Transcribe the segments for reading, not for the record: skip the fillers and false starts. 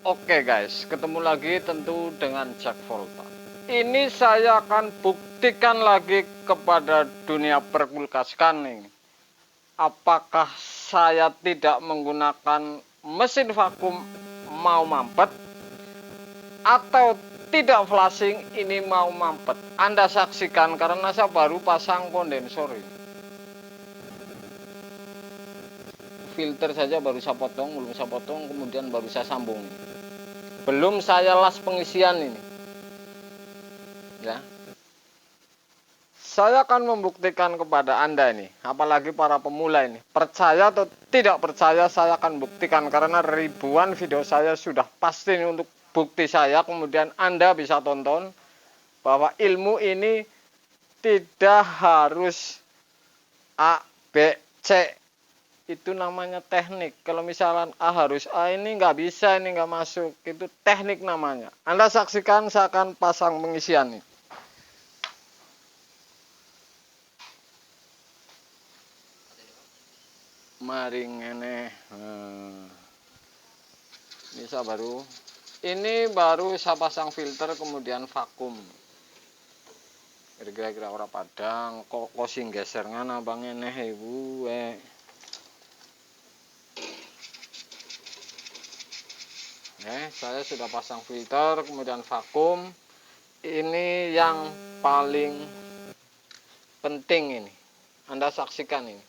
Oke guys, ketemu lagi tentu dengan Jack Volta. Ini saya akan buktikan lagi kepada dunia perkulkaskan nih. Apakah saya tidak menggunakan mesin vakum mau mampet atau tidak flashing ini mau mampet. Anda saksikan karena saya baru pasang kondensor ini. Filter saja baru saya potong, belum saya potong, kemudian baru saya sambung. Belum saya las pengisian ini. Ya. Saya akan membuktikan kepada Anda ini, apalagi para pemula ini. Percaya atau tidak percaya, saya akan buktikan karena ribuan video saya sudah pasti ini untuk bukti saya. Kemudian Anda bisa tonton bahwa ilmu ini tidak harus A, B, C. Itu namanya teknik. Kalau misalkan A harus A, ini nggak bisa, ini nggak masuk. Itu teknik namanya. Anda saksikan, saya akan pasang pengisian nih. Mari ngene. Ini saya baru saya pasang filter kemudian vakum. Kira-kira ora padang kok sing geser ngana bang ngene ibu saya sudah pasang filter kemudian vakum. Ini yang paling penting ini. Anda saksikan ini.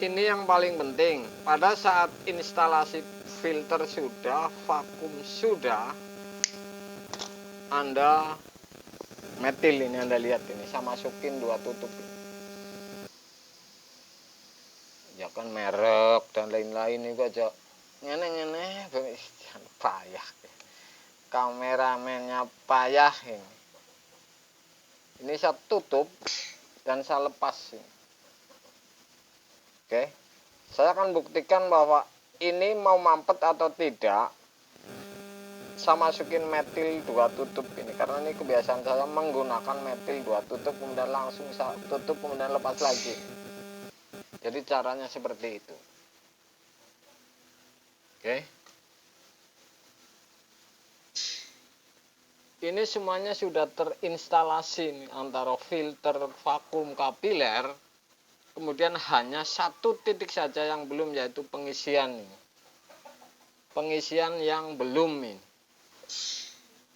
Ini yang paling penting. Pada saat instalasi filter sudah, vakum sudah, Anda metil ini Anda lihat ini. Saya masukin 2 tutup. Ya kan merek dan lain-lain itu aja. Ngene-ngene payah. Kameramennya payah ini. Ini saya tutup dan saya lepas ini. Oke, saya akan buktikan bahwa ini mau mampet atau tidak. Saya masukin metil 2 tutup ini karena ini kebiasaan saya menggunakan metil 2 tutup kemudian langsung saya tutup kemudian lepas lagi. Jadi caranya seperti itu. Oke. Ini semuanya sudah terinstalasi nih, antara filter, vakum, kapiler. Kemudian hanya 1 titik saja yang belum, yaitu pengisian. Pengisian yang belum ini.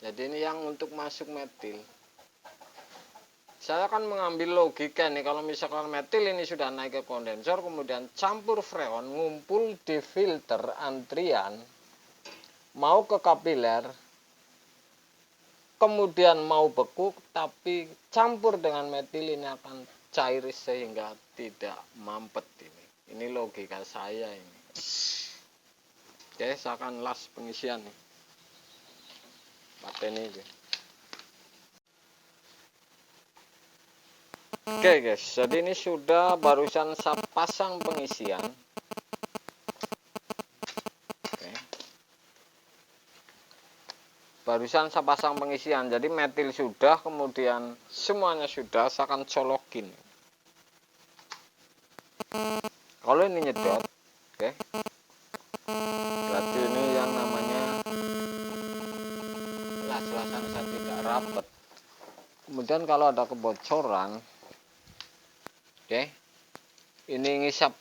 Jadi ini yang untuk masuk metil. Saya akan mengambil logika nih, kalau misalkan metil ini sudah naik ke kondensor, kemudian campur freon, ngumpul di filter antrian, mau ke kapiler, kemudian mau beku, tapi campur dengan metil ini akan cair sehingga tidak mampet ini. Ini logika saya ini. Oke, saya akan las pengisian nih. Paten ini. Oke guys, jadi ini sudah barusan saya pasang pengisian. Oke. Barusan saya pasang pengisian, jadi metil sudah, kemudian semuanya sudah, saya akan colokin. Kalau ini nyedot, oke, berarti ini yang namanya las-lasan saya tidak rapat. Kemudian kalau ada kebocoran, oke, ini ngisap.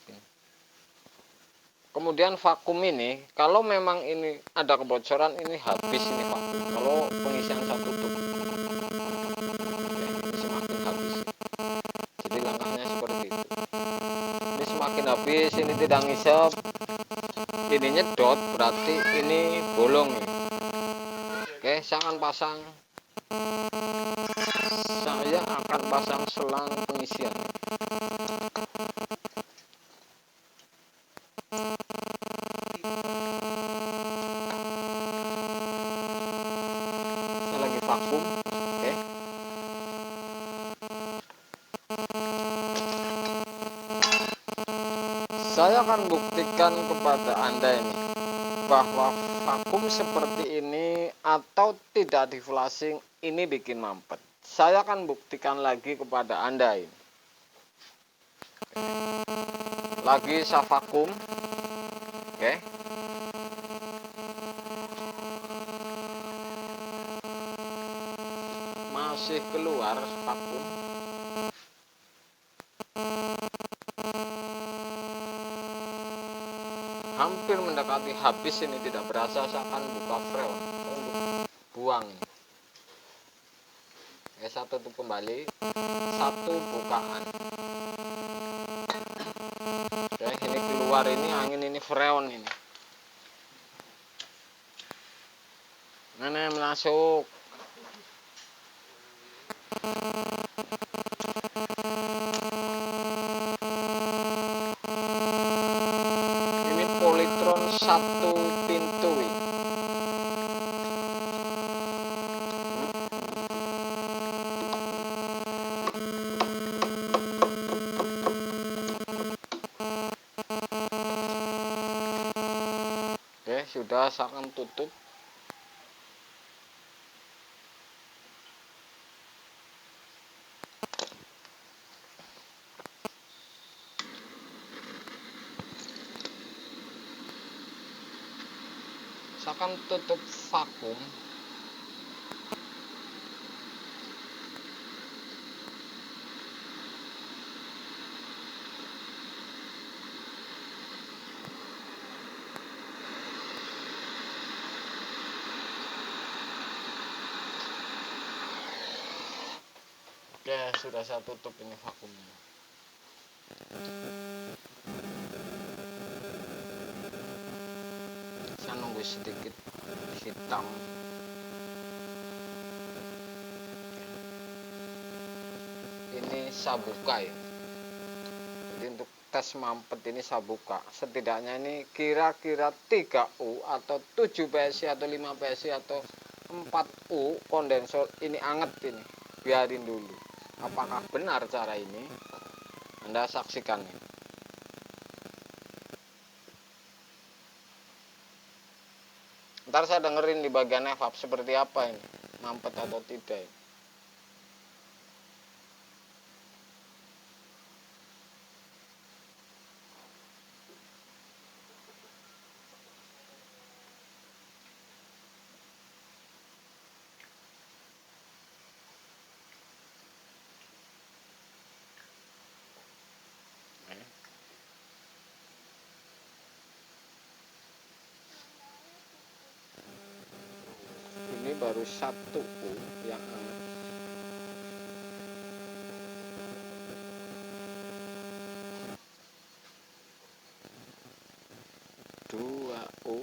Kemudian vakum ini, kalau memang ini ada kebocoran, ini habis ini vakum. Kalau pengisian saya tutup, oke, ini semakin habis. Jadi langkahnya seperti itu. Ini semakin habis, ini tidak ngisap, ini nyedot, berarti ini bolong nih. Oke, saya akan pasang selang pengisian. Saya lagi vakum, oke. Saya akan buktikan kepada Anda ini bahwa vakum seperti ini atau tidak di flashing ini bikin mampet. Saya akan buktikan lagi kepada Anda ini. lagi saya vakum. Oke, masih keluar vakum. Hampir mendekati habis ini, tidak berasa saya akan buka freon untuk buang. Saya tutup kembali, satu bukaan. Oke, ini keluar ini angin, ini freon ini. Mana masuk? Ini Polytron satu pintu ini. Oke, sudah saya akan tutup. Saya akan tutup vakum. Oke, sudah saya tutup ini vakumnya. Saya nunggu sedikit hitam. Ini saya buka ya. Jadi untuk tes mampet ini saya buka. Setidaknya ini kira-kira 3U atau 7 PSI atau 5 PSI atau 4U kondensor ini anget ini. Biarin dulu. Apakah benar cara ini? Anda saksikan ya. Ntar saya dengerin di bagian evap seperti apa ini, mampet atau tidak ini. Ini baru 1U yang anget. Dua U.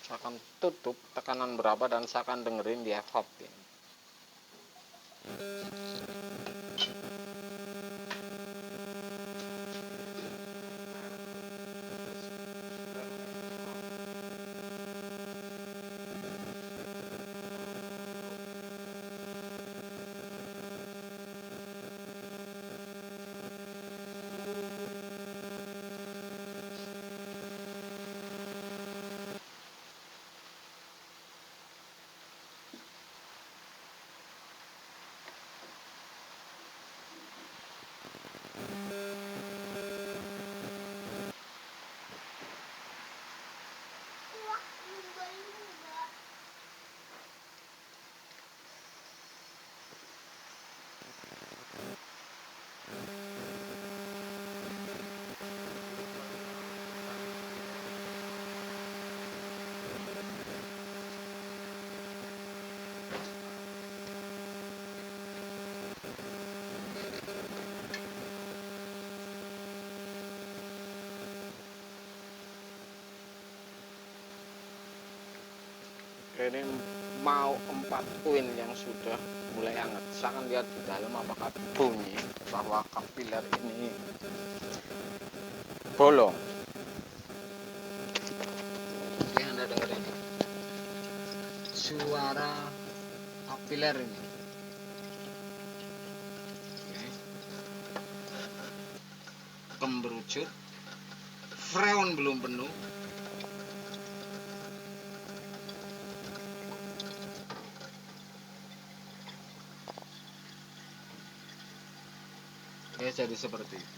Saya akan tutup tekanan berapa dan saya akan dengerin di evap ini. Ini mau 4 uin yang sudah mulai hangat. Saya akan lihat di dalam apakah bunyi bahwa kapiler ini bolong. Oke, Anda dengar ini suara kapiler ini. kemberucut, freon belum penuh. Ya, jadi seperti itu.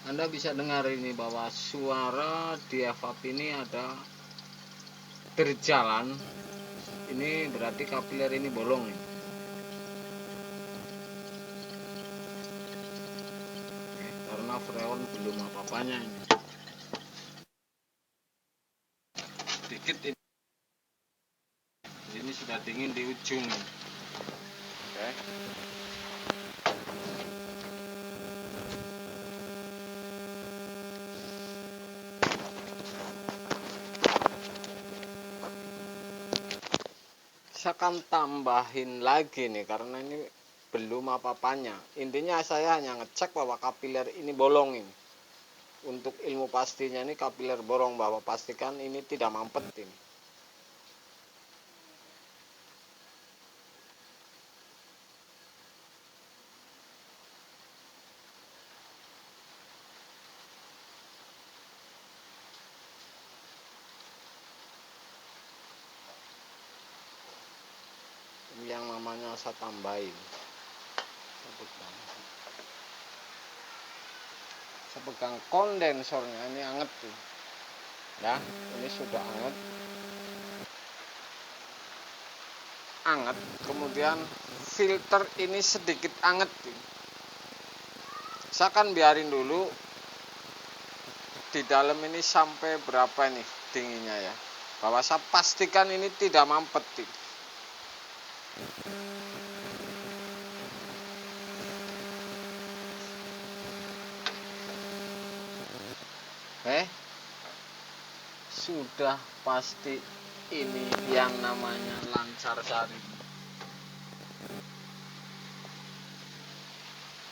Anda bisa dengar ini bahwa suara di evap ini ada berjalan. Ini berarti kapiler ini bolong nih. Karena freon belum apa-apanya ini. Sedikit ini sudah dingin di ujung. Oke. Saya akan tambahin lagi nih karena ini belum apa-apanya. Intinya saya hanya ngecek bahwa kapiler ini bolong ini. Untuk ilmu pastinya ini kapiler bolong, bahwa pastikan ini tidak mampet ini. Yang namanya saya tambahin, saya pegang kondensornya, ini anget tuh ya, ini sudah anget, kemudian filter ini sedikit anget tuh. Saya akan biarin dulu di dalam ini sampai berapa nih dinginnya ya, bahwa saya pastikan ini tidak mampet tuh. Sudah pasti ini yang namanya lancar sari.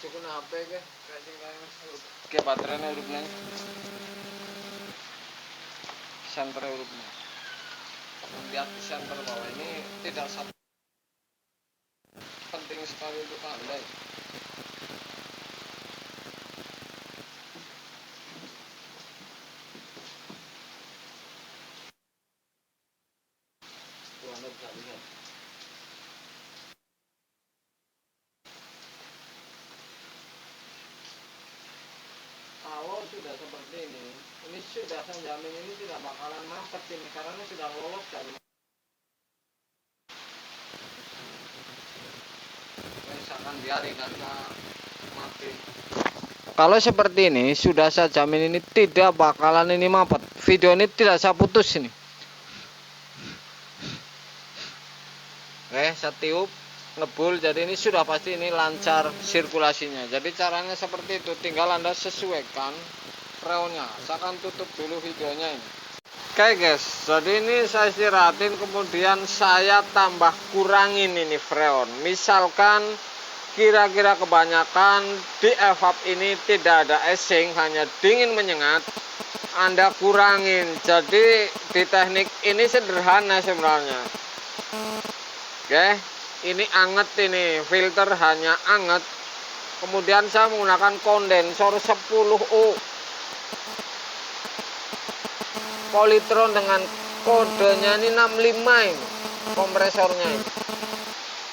Cukup HP ke kasih ke baterainya urupnya center urupnya. Lihat di center bawah ini tidak satu, penting sekali untuk Anda. Kalau sudah seperti ini sudah saya jamin ini tidak bakalan mampet ini karena ini sudah lolos dari. Saya akan biarin karena mati. Kalau seperti ini sudah saya jamin ini tidak bakalan ini mampet. Video ini tidak saya putus ini. Saya tiup ngebul, jadi ini sudah pasti ini lancar sirkulasinya. Jadi caranya seperti itu, tinggal Anda sesuaikan freonnya. Saya akan tutup dulu videonya ini. Oke guys, jadi ini saya istirahatin, kemudian saya tambah kurangin ini freon. Misalkan kira-kira kebanyakan di evap ini tidak ada eshing, hanya dingin menyengat, Anda kurangin. Jadi di teknik ini sederhana sebenarnya. Oke, ini anget, ini filter hanya anget. Kemudian saya menggunakan kondensor 10O Polytron dengan kodenya ini 65 ini kompresornya ini.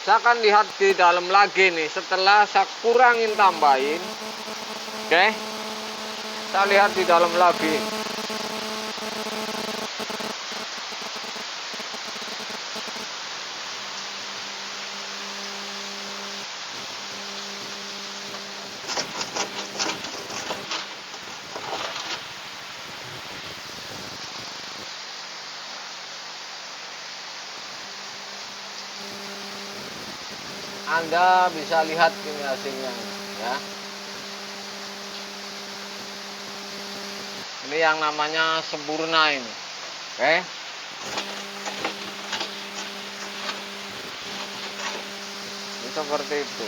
Saya akan lihat di dalam lagi nih setelah saya kurangin tambahin. Oke, saya lihat di dalam lagi. Anda bisa lihat ini hasilnya ya. Ini yang namanya sempurna ini. Oke. Ini seperti itu.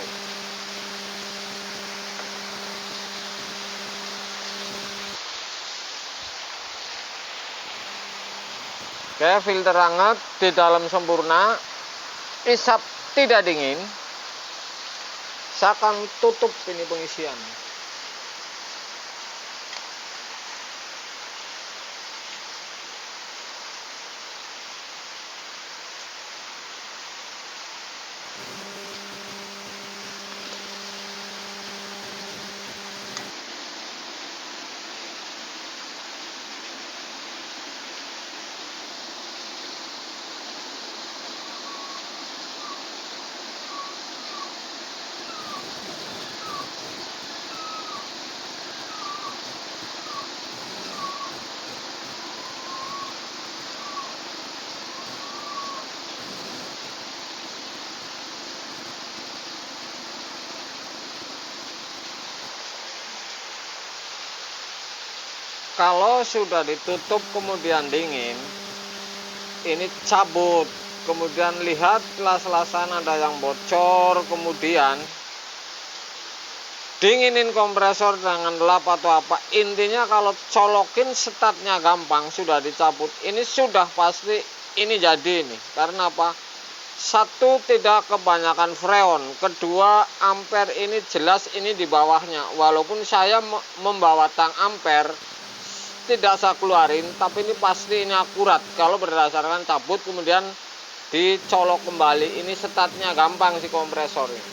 Oke, filter hangat di dalam sempurna, isap tidak dingin. Saya akan tutup ini pengisian. Kalau sudah ditutup kemudian dingin, ini cabut, kemudian lihat las-lasan ada yang bocor, kemudian dinginin kompresor dengan lap atau apa. Intinya kalau colokin statnya gampang, sudah dicabut, ini sudah pasti ini jadi ini. Karena apa? Satu, tidak kebanyakan freon. Kedua, ampere ini jelas ini di bawahnya. Walaupun saya membawa tang ampere, tidak saya keluarin, tapi ini pasti ini akurat. Kalau berdasarkan cabut kemudian dicolok kembali, ini statnya gampang si kompresor ini.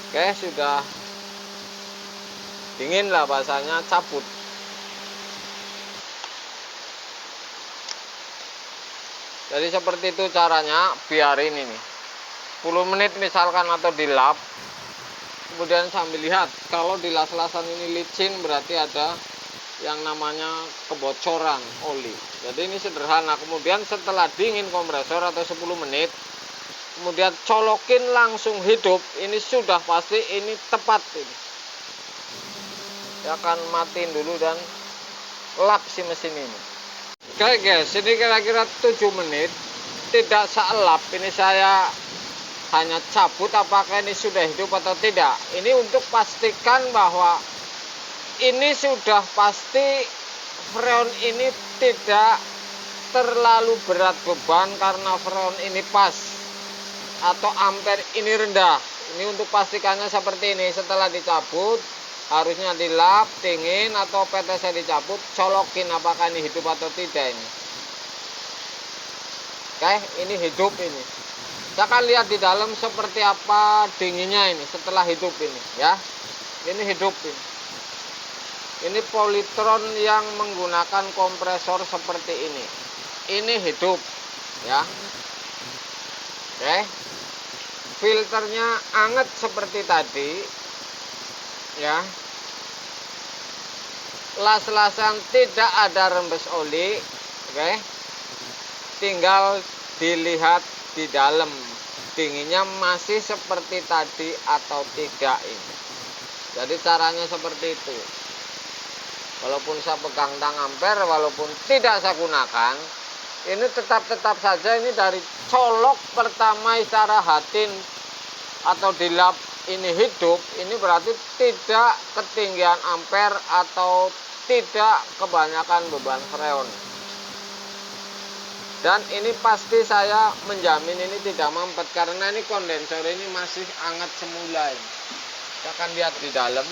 Oke, sudah dingin lah bahasanya, cabut. Jadi seperti itu caranya, biarin ini 10 menit misalkan atau dilap. Kemudian sambil lihat, kalau di las-lasan ini licin berarti ada yang namanya kebocoran oli. Jadi ini sederhana. Kemudian setelah dingin kompresor atau 10 menit, kemudian colokin langsung hidup, ini sudah pasti ini tepat ini. Saya akan matiin dulu dan lap si mesin ini. Oke guys, ini kira-kira 7 menit. Tidak saya lap, ini saya hanya cabut apakah ini sudah hidup atau tidak. Ini untuk pastikan bahwa ini sudah pasti freon ini tidak terlalu berat beban karena freon ini pas atau ampere ini rendah. Ini untuk pastikannya seperti ini. Setelah dicabut harusnya dilap, dingin atau PTC dicabut, colokin apakah ini hidup atau tidak ini. Oke, ini hidup ini. Kita akan lihat di dalam seperti apa dinginnya ini setelah hidup ini ya. Ini hidup ini. Ini Polytron yang menggunakan kompresor seperti ini. Ini hidup ya. Oke. Filternya anget seperti tadi ya. Las-lasan tidak ada rembes oli. Oke. Tinggal dilihat di dalam dinginnya masih seperti tadi atau tidak ini. Jadi caranya seperti itu. Walaupun saya pegang tang ampere, walaupun tidak saya gunakan, ini tetap saja ini dari colok pertama secara hatin atau dilap ini hidup, ini berarti tidak ketinggian ampere atau tidak kebanyakan beban freon. Dan ini pasti saya menjamin ini tidak mampet karena ini kondensor ini masih hangat semula ini. Kita akan lihat di dalam.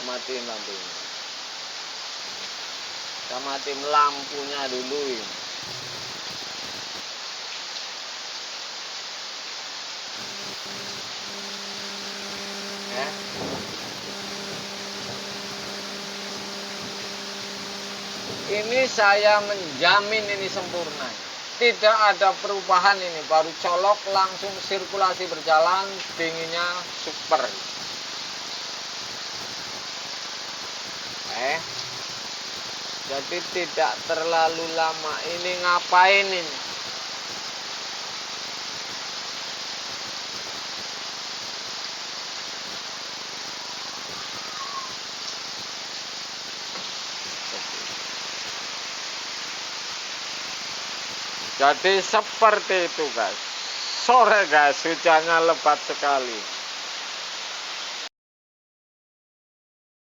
Matiin lampunya. Kita matiin lampunya dulu ini. Ya. Ini saya menjamin ini sempurna. Tidak ada perubahan ini, baru colok langsung sirkulasi berjalan, dinginnya super. Jadi tidak terlalu lama. Ini ngapain ini? Jadi seperti itu guys. Sore guys, hujannya lebat sekali.